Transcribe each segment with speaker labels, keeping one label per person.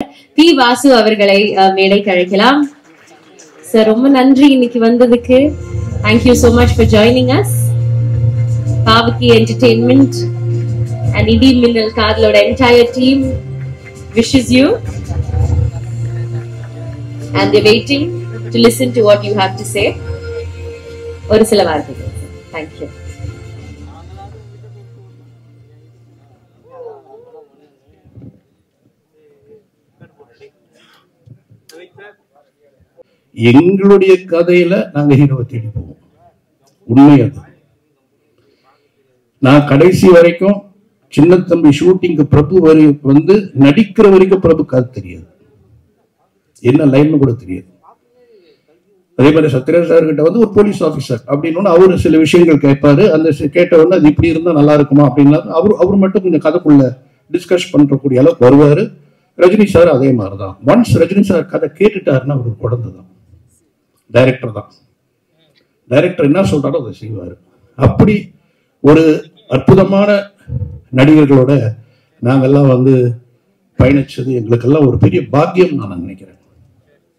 Speaker 1: B Vasu அவர்களை மேடைக்கு அழைக்கலாம். சார் ரொம்ப நன்றி இன்னைக்கு வந்ததுக்கு. Thank you so much for joining us. Pavaki Entertainment and Idi Minnal Kadaloda entire team wishes you, and they're waiting to listen to what you have to say. ஒரு சில வார்த்தைகள். Thank you.
Speaker 2: எங்களுடைய கதையில நாங்க ஹீரோவை தேடி போவோம். உண்மை அது. நான் கடைசி வரைக்கும் சின்ன தம்பி ஷூட்டிங்கு பிரபு வந்து நடிக்கிற வரைக்கும் பிரபு கதை தெரியாது, என்ன லைன் கூட தெரியாது. அதே மாதிரி சத்யராஜ் சார் கிட்ட வந்து ஒரு போலீஸ் ஆபீசர் அப்படின்னு அவரு சில விஷயங்கள் கேட்பாரு. அந்த கேட்டவொடனே அது இப்படி இருந்தா நல்லா இருக்குமா அப்படின்னா அவர் மட்டும் கொஞ்சம் கதைக்குள்ள டிஸ்கஸ் பண்றக்கூடிய அளவுக்கு வருவாரு. ரஜினி சார் அதே மாதிரிதான். ஒன்ஸ் ரஜினி சார் கதை கேட்டுட்டாருன்னா அவர் குழந்தை தான், டைரக்டர் தான். டைரக்டர் என்ன சொல்றாரோ அதை செய்வாரு. அப்படி ஒரு அற்புதமான நடிகர்களோட நாங்கெல்லாம் வந்து பயணிச்சது எங்களுக்கெல்லாம் ஒரு பெரிய பாக்கியம் நான் நினைக்கிறேன்.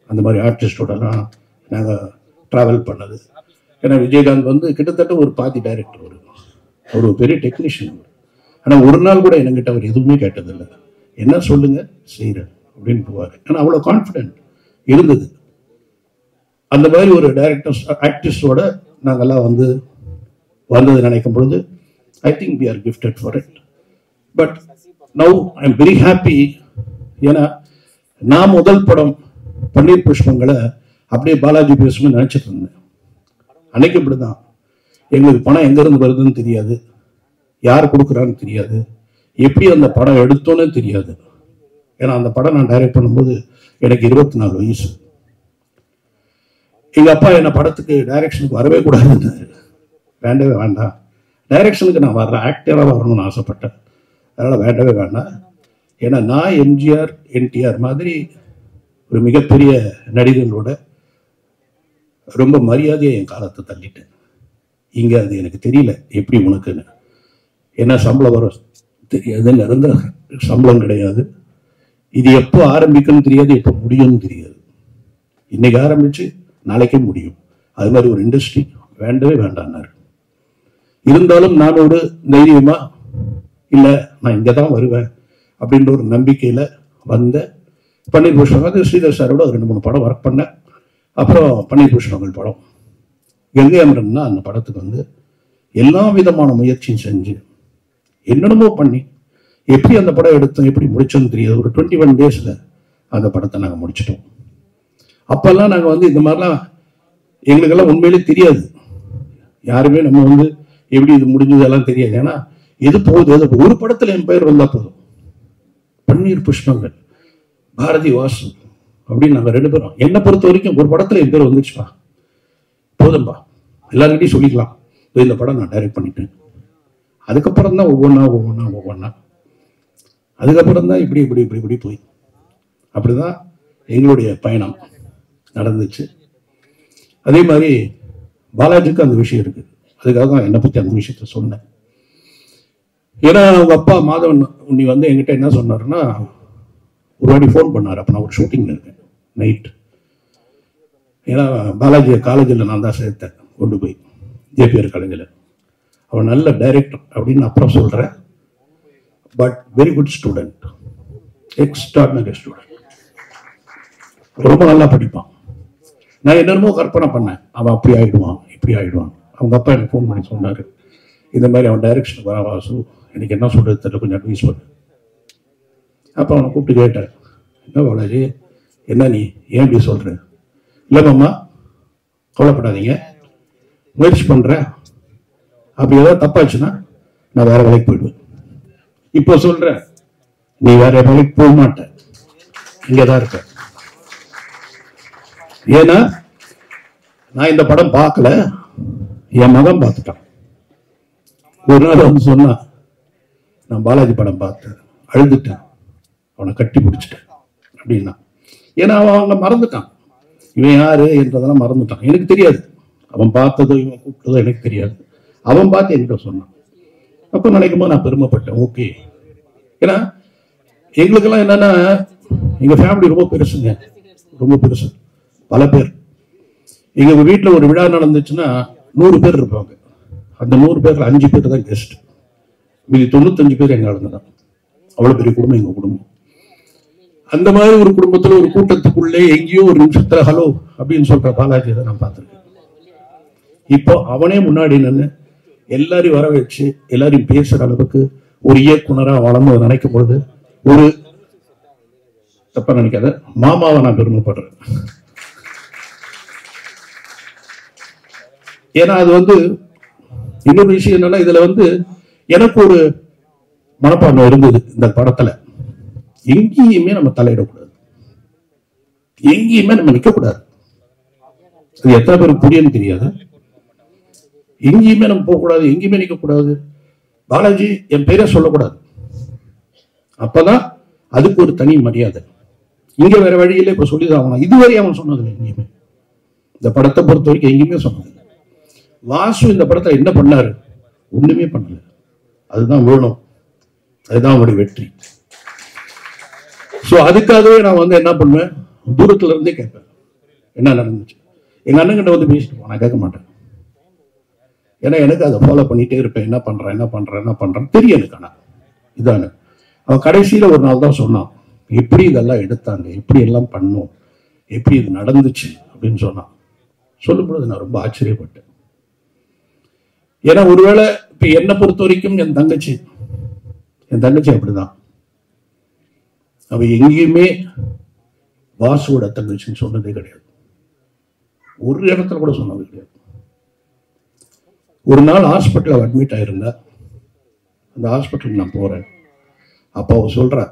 Speaker 2: அந்த மாதிரி ஆர்டிஸ்டோடலாம் நாங்கள் ட்ராவல் பண்ணது. ஏன்னா விஜயகாந்த் வந்து கிட்டத்தட்ட ஒரு பாதி டைரக்டர், அவர் ஒரு பெரிய டெக்னீஷியன். ஆனால் ஒரு நாள் கூட என்கிட்ட அவர் எதுவுமே கேட்டதில்லை. என்ன சொல்லுங்க செய்கிறேன் அப்படின்னு போவார். ஏன்னா அவ்வளோ கான்ஃபிடென்ட் இருந்தது. அந்த மாதிரி ஒரு டைரக்டர்ஸ் ஆக்டிஸ்டோட நாங்கெல்லாம் வந்து வந்தது நினைக்கும் பொழுது I think we are gifted for it. But now I am very happy. ஏன்னா நான் முதல் படம் பன்னீர் புஷ்பங்களை அப்படியே பாலாஜி பேசும்போது நினைச்சிட்டு இருந்தேன். அன்னைக்கு இப்படிதான். எங்களுக்கு பணம் எங்கேருந்து வருதுன்னு தெரியாது, யார் கொடுக்குறான்னு தெரியாது, எப்படி அந்த படம் எடுத்தோன்னு தெரியாது. ஏன்னா அந்த படம் நான் டைரக்ட் பண்ணும்போது எனக்கு 24 வயசு. எங்க அப்பா என்ன படத்துக்கு டைரக்ஷனுக்கு வரவே கூடாதுன்னு, வேண்டவே வேண்டாம், டைரக்ஷனுக்கு நான் வர்றேன், ஆக்டராக வரணும்னு ஆசைப்பட்டேன், அதனால் வேண்டவே வேண்டாம். ஏன்னா நான் எம்ஜிஆர் என்டிஆர் மாதிரி ஒரு மிகப்பெரிய நடிகர்களோட ரொம்ப மரியாதையை என் காலத்தை தள்ளிட்டேன். இங்கே அது எனக்கு தெரியல எப்படி உனக்குன்னு. ஏன்னா சம்பளம் வரும் தெரியாது, நிரந்தர சம்பளம் கிடையாது, இது எப்போ ஆரம்பிக்குன்னு தெரியாது, எப்போ முடியும்னு தெரியாது. இன்னைக்கு ஆரம்பிச்சு நாளைக்கே முடியும். அது மாதிரி ஒரு இண்டஸ்ட்ரி வேண்டவே வேண்டான்னாரு. இருந்தாலும் நான் ஒரு தைரியமா இல்லை நான் இங்கே தான் வருவேன் அப்படின்ற ஒரு நம்பிக்கையில் வந்த பன்னீர் புஷ்பங்கள் ஸ்ரீதர் சாரோட ஒரு 2-3 படம் ஒர்க் பண்ணேன். அப்புறம் பன்னீர் புஷ்பங்கள் படம் கங்கை அமரன்னா அந்த படத்துக்கு வந்து எல்லா விதமான முயற்சியும் செஞ்சு என்னென்னமோ பண்ணி எப்படி அந்த படம் எடுத்தோம் எப்படி முடிச்சோன்னு தெரியாது. ஒரு 21 டேஸில் அந்த படத்தை நாங்கள் முடிச்சிட்டோம். அப்பெல்லாம் நாங்கள் வந்து இந்த மாதிரிலாம் எங்களுக்கெல்லாம் உண்மையிலே தெரியாது. யாருமே நம்ம வந்து எப்படி இது முடிஞ்சதெல்லாம் தெரியாது. ஏன்னா எது போகுது எது ஒரு படத்தில் என் பெயர் வந்தால் போதும். பன்னீர் புஷ்பங்கள், பாரதி வாசு அப்படின்னு நாங்கள் 2 பேரும், என்னை பொறுத்த வரைக்கும் ஒரு படத்தில் என் பேர் வந்துச்சுப்பா போதும்பா, எல்லாருக்கிட்டையும் சொல்லிக்கலாம் இந்த படம் நான் டைரக்ட் பண்ணிட்டேன். அதுக்கப்புறம் தான் ஒவ்வொன்றா அதுக்கப்புறம் தான் இப்படி இப்படி இப்படி இப்படி போய் அப்படிதான் எங்களுடைய பயணம் நடந்துச்சு. அதே மாதிரி பாலாஜிக்கு அந்த விஷயம் இருக்கு. அதுக்காக தான் என்னை பற்றி அந்த விஷயத்த சொன்னேன். ஏன்னா அவங்க அப்பா மாதவன் உன்னி வந்து என்கிட்ட என்ன சொன்னாருன்னா, ஒரு வாட்டி ஃபோன் பண்ணார். அப்போ நான் ஒரு ஷூட்டிங்கில் இருக்கேன் நைட். ஏன்னா பாலாஜி காலேஜில் நான் தான் சேர்த்தேன் கொண்டு போய் ஜேபிஆர் காலேஜில். அவன் நல்ல டைரக்டர் அப்படின்னு அப்புறம் சொல்கிறேன். But very good student, extraordinary student, ரொம்ப நல்லா படிப்பான். நான் என்னென்னமோ கற்பனை பண்ணேன், அவன் அப்படி ஆகிடுவான் இப்படி ஆகிடுவான். அவங்க அப்பா எனக்கு ஃபோன் பண்ணி சொன்னார், இந்த மாதிரி அவன் டைரக்ஷனுக்கு வரா வாசு, எனக்கு என்ன சொல்கிறது தெரியல, கொஞ்சம் அட்வைஸ் பண்ணு. அப்போ அவனை கூப்பிட்டு கேட்டேன், என்ன பாலாஜி என்ன நீ ஏன் இப்படி சொல்கிற? இல்லை மாமா கவலைப்படாதீங்க, முயற்சி பண்ணுறேன், அப்படி ஏதாவது தப்பாச்சுன்னா நான் வேற வேலைக்கு போயிடுவேன். இப்போ சொல்கிறேன், நீ வேற வேலைக்கு போக மாட்டேன், இங்கே தான் இருக்க. ஏன்னா நான் இந்த படம் பார்க்கல, என் மகன் பார்த்துட்டான். ஒரு நாள் வந்து சொன்னா, நான் பாலாஜி படம் பார்த்தேன், அழுதுட்டேன், அவனை கட்டி பிடிச்சிட்டேன் அப்படின்னா. ஏன்னா அவங்க மறந்துட்டான், இவன் யாரு என்றதெல்லாம் மறந்துட்டான். எனக்கு தெரியாது, அவன் பார்த்ததோ இவன் கூப்பிட்டதோ எனக்கு தெரியாது. அவன் பார்த்து என்கிட்ட சொன்னான். அப்போ நினைக்கும் போது நான் பெருமைப்பட்டேன். ஓகே, ஏன்னா எங்களுக்கெல்லாம் என்னன்னா எங்க ஃபேமிலி ரொம்ப பெருசுங்க, ரொம்ப பெருசு, பல பேர். எங்க வீட்டில் ஒரு விழா நடந்துச்சுன்னா 100 பேர் இருப்பாங்க. அந்த 100 பேர்ல 5 பேர் தான் கெஸ்ட், மீதி 95 பேர் எங்க ஆளுங்க தான். அவ்வளவு பெரிய குடும்பம் எங்க குடும்பம். அந்த மாதிரி ஒரு குடும்பத்துல ஒரு கூட்டத்துக்குள்ளே எங்கேயோ ஒரு நிமிஷத்துல ஹலோ அப்படின்னு சொல்ற பாலாஜி தான் நான் பார்த்திருக்கேன். இப்போ அவனே முன்னாடி நின்று எல்லாரையும் வர வச்சு எல்லாரையும் பேசுற அளவுக்கு ஒரு இயக்குனரா வளர்ந்து நினைக்கும் பொழுது ஒரு தப்பா நினைக்காத மாமாவை நான் பெருமைப்படுறேன். ஏன்னா அது வந்து இன்னொரு விஷயம் என்னன்னா, இதுல வந்து எனக்கு ஒரு மனப்பான்மை இருந்தது இந்த படத்துல. எங்கேயுமே நம்ம தலையிடக்கூடாது, எங்கேயுமே நம்ம நிற்கக்கூடாது. அது எத்தனை பேருக்கு புரியுன்னு தெரியாது. எங்கேயுமே நம்ம போகக்கூடாது, எங்கேயுமே நிற்கக்கூடாது. பாலாஜி என் பேரை சொல்லக்கூடாது, அப்பதான் அதுக்கு ஒரு தனி மரியாதை. இங்க வேற வழியில இப்ப சொல்லிதான் ஆகணும். இதுவரை அவன் சொன்னதில்லை எங்கேயுமே, இந்த படத்தை பொறுத்த வரைக்கும் எங்கேயுமே சொன்னதில்லை. வாசு இந்த படத்தை என்ன பண்ணாரு? ஒண்ணுமே பண்ணல. அதுதான் வேணும், அதுதான் அவனுடைய வெற்றி. சோ அதுக்காகவே நான் வந்து என்ன பண்ணுவேன், தூரத்துல இருந்தே கேட்பேன் என்ன நடந்துச்சு. எங்க அண்ணன் கிட்ட வந்து பேசிட்டு நான் கேட்க மாட்டேன். ஏன்னா எனக்கு அதை ஃபாலோ பண்ணிட்டே இருப்பேன். என்ன பண்றேன் தெரியும் எனக்கு. ஆனா இதானு அவன் கடைசியில ஒரு நாள் தான் சொன்னான், எப்படி இதெல்லாம் எடுத்தாங்க, எப்படி எல்லாம் பண்ணோம், எப்படி இது நடந்துச்சு அப்படின்னு சொன்னான். சொல்லும் பொழுது நான் ரொம்ப ஆச்சரியப்பட்டேன். ஏன்னா ஒருவேளை இப்ப என்னை பொறுத்த வரைக்கும் என் தங்கச்சி அப்படிதான். அவ எங்கேயுமே வாசுவோட தங்கச்சின்னு சொன்னதே கிடையாது, ஒரு இடத்துல கூட சொன்னது கிடையாது. ஒரு நாள் ஹாஸ்பிட்டல் அட்மிட் ஆயிருந்தா, அந்த ஹாஸ்பிட்டலுக்கு நான் போறேன். அப்போ அவ சொல்றா,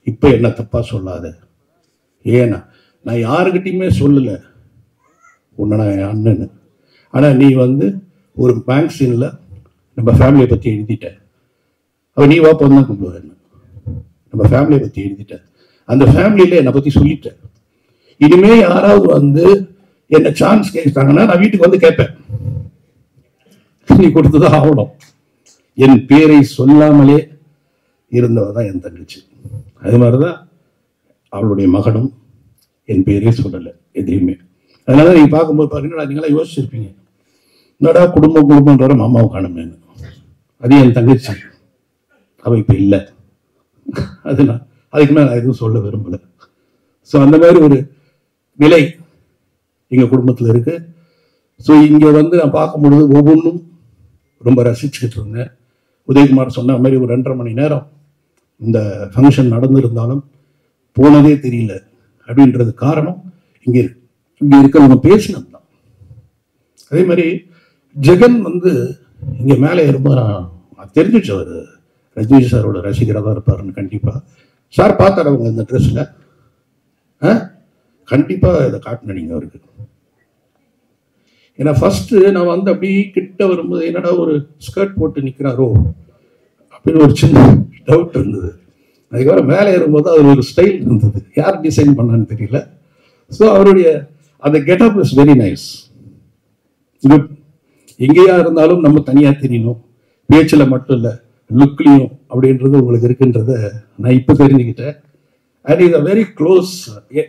Speaker 2: இப்ப என்ன தப்பா சொல்லாத, ஏன்னா நான் யாருக்கிட்டையுமே சொல்லல உன்னை நான் என் அண்ணன்னு. ஆனா நீ வந்து ஒரு மேக்சின்ல நம்ம ஃபேமிலியை பத்தி எழுதிட்ட. அவ நீ வாப்பா தான் கூப்பிடுவேன், நம்ம ஃபேமிலியை பத்தி எழுதிட்ட, அந்த ஃபேமிலியில என்னை பத்தி சொல்லிட்ட. இனிமே யாராவது வந்து என்ன சான்ஸ் கேட்டாங்கன்னா நான் வீட்டுக்கு வந்து கேட்பேன், நீ கொடுத்துதான் ஆகணும். என் பேரை சொல்லாமலே இருந்தவதான் என் தங்கச்சி. அது மாதிரிதான் அவளுடைய மகனும் என் பேரே சொல்லலை எதையுமே. அதனால நீங்க பார்க்கும்போது பாருங்க, நீங்களா யோசிச்சிருப்பீங்க, என்னடா குடும்பம்ன்ற மாமாவை காணுமேன்னு. அது என் தங்கச்சி, அவ இப்ப இல்லை. அது நான் அதுக்கு மேல நான் எதுவும் சொல்ல விரும்பல. ஸோ அந்த மாதிரி ஒரு நிலை எங்க குடும்பத்தில் இருக்கு. ஸோ இங்க வந்து நான் பார்க்கும்பொழுது ஒவ்வொன்றும் ரொம்ப ரசிச்சுக்கிட்டு இருந்தேன். உதயகுமார் சொன்ன மாதிரி ஒரு 2.5 மணி நேரம் இந்த ஃபங்க்ஷன் நடந்திருந்தாலும் போனதே தெரியல. அப்படின்றது காரணம் இங்க இருக்கிறவங்க பேசினது தான். அதே மாதிரி ஜெகன் வந்து இங்க மேலே ஏறும்போது நான் தெரிஞ்சிச்சு அவர் ரஜினி சாரோட ரசிகராக தான் இருப்பாருன்னு. கண்டிப்பா சார் பார்த்தாரு அவங்க இந்த ட்ரெஸ்ல, கண்டிப்பா இதை காட்டின நீங்க அவருக்கு. ஏன்னா ஃபர்ஸ்ட் நான் வந்து அப்படி கிட்ட வரும்போது என்னடா ஒரு ஸ்கர்ட் போட்டு நிற்கிறாரோ அப்படின்னு ஒரு சின்ன டவுட் இருந்தது. அதுக்கப்புறம் மேலே ஏறும்போது அது ஒரு ஸ்டைல் இருந்தது, யார் டிசைன் பண்ணான்னு தெரியல. ஸோ அவருடைய அந்த getup is very nice. Good. எங்கேயா இருந்தாலும் நம்ம தனியாக தெரியணும், பேச்சில் மட்டும் இல்லை லுக்லையும் அப்படின்றது உங்களுக்கு இருக்குன்றத நான் இப்போ தெரிஞ்சுக்கிட்டேன். And is a very close.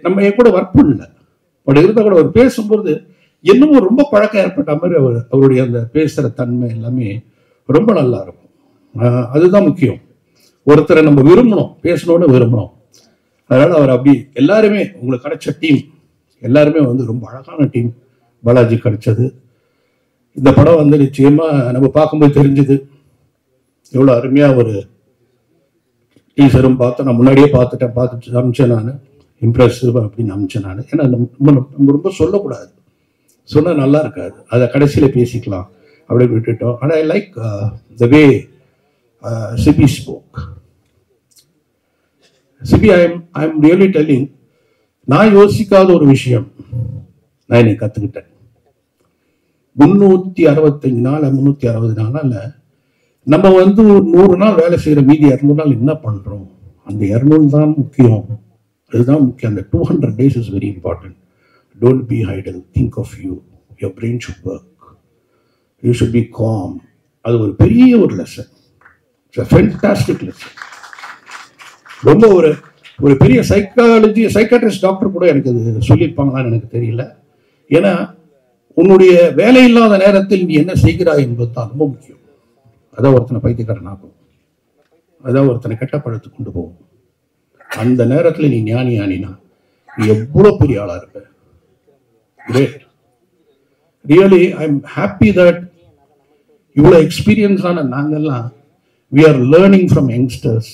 Speaker 2: நம்ம என் கூட ஒர்க் பண்ணல, பட் இருந்தால் கூட அவர் பேசும்போது என்னமோ ரொம்ப பழக்கம் ஏற்பட்ட மாதிரி அவருடைய அந்த பேசுகிற தன்மை எல்லாமே ரொம்ப நல்லா இருக்கும். அதுதான் முக்கியம். ஒருத்தரை நம்ம விரும்பணும், பேசணும்னு விரும்பணும். அதனால அவர் அப்படி எல்லாருமே உங்களுக்கு கிடைச்ச டீம் எல்லாருமே வந்து ரொம்ப அழகான டீம் பாலாஜி கிடைச்சது. இந்த படம் வந்து நிச்சயமா நம்ம பார்க்கும்போது தெரிஞ்சது எவ்வளோ அருமையா ஒரு டீசரும் பார்த்தேன். நான் முன்னாடியே பார்த்துட்டு அமிச்சேன் நான், இம்ப்ரெசிவ் அப்படின்னு அமிச்சேன் நான். ஏன்னா நம்ம ரொம்ப சொல்லக்கூடாது, சொன்னால் நல்லா இருக்காது, அதை கடைசியில் பேசிக்கலாம் அப்படின்னு விட்டுட்டோம். ஆனால் I like the way Sibi spoke. Sibi, I am really telling, நான் யோசிக்காத ஒரு விஷயம் நான் என்னை கற்றுக்கிட்டேன். 365 நாள் 360 நாள் நம்ம வந்து 100 நாள் வேலை செய்யற மீதி 200 நாள் என்ன பண்றோம்? அந்த 200 தான் முக்கியம், அதுதான் முக்கியம். அந்த 200 days is very important. Don't be idle, think of you, your brain should work, you should be calm. அது ஒரு பெரிய ஒரு லெசன், ஃபேண்டாஸ்டிக் லெசன். ரொம்ப ஒரு ஒரு பெரிய சைக்காட்ரிஸ்ட் டாக்டர் கூட எனக்கு அது சொல்லியிருப்பாங்களான்னு எனக்கு தெரியல. ஏன்னா உன்னுடைய வேலை இல்லாத நேரத்தில் நீ என்ன செய்கிறாய் என்பது தான் ரொம்ப முக்கியம். அதான் ஒருத்தனை பைத்தியக்காரன் ஆகும், அதான் ஒருத்தனை கெட்ட பழத்துக்கு கொண்டு போகும். அந்த நேரத்தில் நீ ஞானி ஆனினா நீ எவ்வளவு பெரிய ஆளா இருப்ப. Great. Really I am happy that இவ்வளவு எக்ஸ்பீரியன்ஸ் ஆன நாங்கெல்லாம் we are learning from youngsters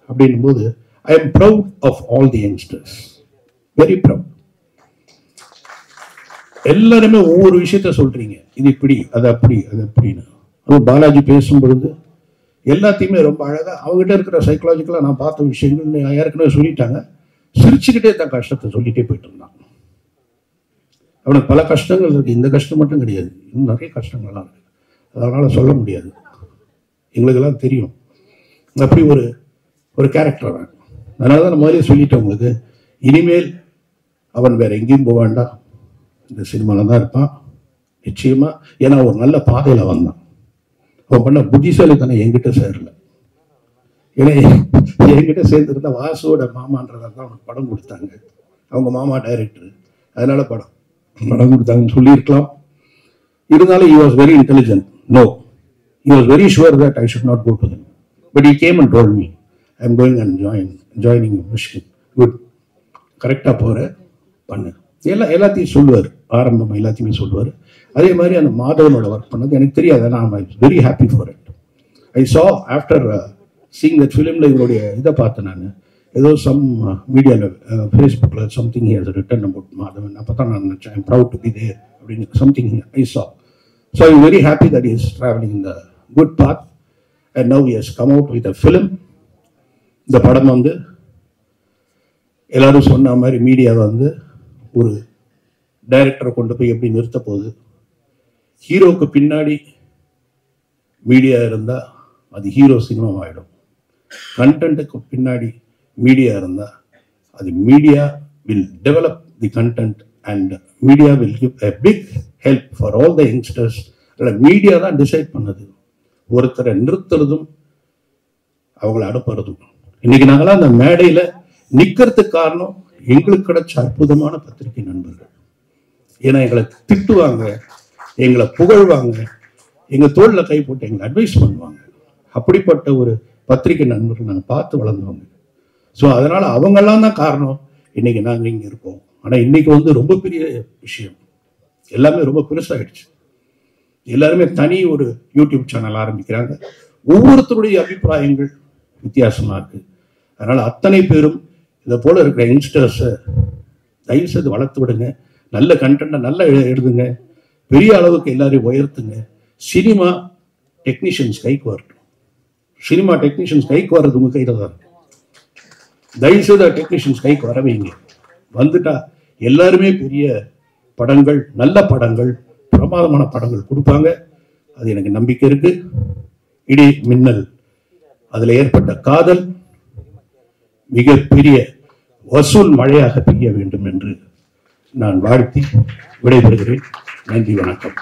Speaker 2: அப்படின்னும் போது I am proud of all the youngsters, very proud. எல்லாருமே ஒவ்வொரு விஷயத்த சொல்றீங்க, இது இப்படி அது அப்படி அது அப்படின்னு. அது பாலாஜி பேசும் பொழுது எல்லாத்தையுமே ரொம்ப அழகா அவங்ககிட்ட இருக்கிற சைக்கலாஜிக்கலா நான் பார்த்த விஷயங்கள் ஏற்கனவே சொல்லிட்டாங்க. சிரிச்சுக்கிட்டே தான் கஷ்டத்தை சொல்லிட்டே போயிட்டு இருந்தான். அவனுக்கு பல கஷ்டங்கள் இருக்கு, இந்த கஷ்டம் மட்டும் கிடையாது, இன்னும் நிறைய கஷ்டங்கள்லாம் இருக்கு. அதனால சொல்ல முடியாது, எங்களுக்கெல்லாம் தெரியும். அப்படி ஒரு கேரக்டர் அவன். அதனால தான் நான் முதலே சொல்லிட்டேன் உங்களுக்கு, இனிமேல் அவன் வேற எங்கேயும் போக வேண்டாம், இந்த சினிமாவில் தான் இருப்பான் நிச்சயமா. ஏன்னா ஒரு நல்ல பாதையில் வந்தான். அவன் பண்ண புத்திசாலித்தனம் என்கிட்ட சேரல. ஏன்னா என்கிட்ட சேர்ந்துருந்தா வாசுவோட மாமான்றதான் தான் அவனுக்கு படம் கொடுத்தாங்க. அவங்க மாமா டைரக்டர், அதனால படம் கொடுத்தாங்கன்னு சொல்லியிருக்கலாம். இருந்தாலும் he was very intelligent. No, he was very sure that I should not go to them. But he came and told me, I am going and joining Michigan. Good. கரெக்டாக போகிற பண்ணு. எல்லாத்தையும் சொல்லுவார், ஆரம்பம் எல்லாத்தையுமே சொல்லுவார். அதே மாதிரி அந்த மாதவனோட ஒர்க் பண்ணது எனக்கு தெரியாது. நான் வெரி ஹாப்பி ஃபார் இட். ஐ சா ஆஃப்டர் சீங் தட் ஃபிலிமில் இவருடைய இதை பார்த்தேன் நான். ஏதோ சம் மீடியாவில் ஃபேஸ்புக்கில் something he has written about Madhavan. அப்போ தான் நான் நினச்சேன், I'm proud to be there அப்படின்னு something I saw. So I am very happy that is travelling in the good path and now he has come out with a film. இந்த படம் வந்து எல்லாரும் சொன்ன மாதிரி மீடியாவை வந்து ஒரு டைரக்டரை கொண்டு போய் எப்படி நிறுத்த போகுது. ஹீரோவுக்கு பின்னாடி மீடியா இருந்தால் அது ஹீரோ சினிமா ஆகிடும். கண்டென்ட்டுக்கு பின்னாடி மீடியா இருந்தால் அது media will develop the content and media will give a big help for all the youngsters. அதில் மீடியா தான் டிசைட் பண்ணது, ஒருத்தரை நிறுத்துறதும் அவங்கள அனுப்புறதும். இன்னைக்கு நாங்களாம் அந்த மேடையில் நிற்கிறதுக்கு காரணம் எங்களுக்கு கிடைச்ச அற்புதமான பத்திரிகை நண்பர்கள். ஏன்னா எங்களை திட்டுவாங்க, எங்களை புகழ்வாங்க, எங்க தோல்ல கை போட்டு எங்களை அட்வைஸ் பண்ணுவாங்க. அப்படிப்பட்ட ஒரு பத்திரிகை நண்பர்கள் நாங்கள் பார்த்து வளர்ந்தவங்க. ஸோ அதனால அவங்கெல்லாம் தான் காரணம் இன்னைக்கு நாங்கள் இங்கே இருக்கோம். ஆனால் இன்னைக்கு வந்து ரொம்ப பெரிய விஷயம், எல்லாமே ரொம்ப பெருசாகிடுச்சு. எல்லாருமே தனி ஒரு யூடியூப் சேனல் ஆரம்பிக்கிறாங்க. ஒவ்வொருத்தருடைய அபிப்பிராயங்கள் வித்தியாசமா இருக்கு. அதனால அத்தனை பேரும் இதை போல இருக்கிற யங்ஸ்டர்ஸை தயவு செய்து வளர்த்து விடுங்க. நல்ல கண்டென்ட்டை நல்லா எழுதுங்க, பெரிய அளவுக்கு எல்லாரையும் உயர்த்துங்க. சினிமா டெக்னீஷியன்ஸ் கைக்கு வரட்டும். சினிமா டெக்னீஷியன்ஸ் கைக்கு வர்றது உங்க கையில் தான். தயவு செய்து டெக்னீஷியன்ஸ் கைக்கு வர வைங்க. வந்துட்டா எல்லாருமே பெரிய படங்கள், நல்ல படங்கள், பிரமாதமான படங்கள் கொடுப்பாங்க. அது எனக்கு நம்பிக்கை இருக்கு. இடி மின்னல் அதில் ஏற்பட்ட காதல் மிகப்பெரிய வசூல் மழையாக பெய்ய வேண்டும் என்று நான் வாழ்த்தி விடைபெறுகிறேன். நன்றி, வணக்கம்.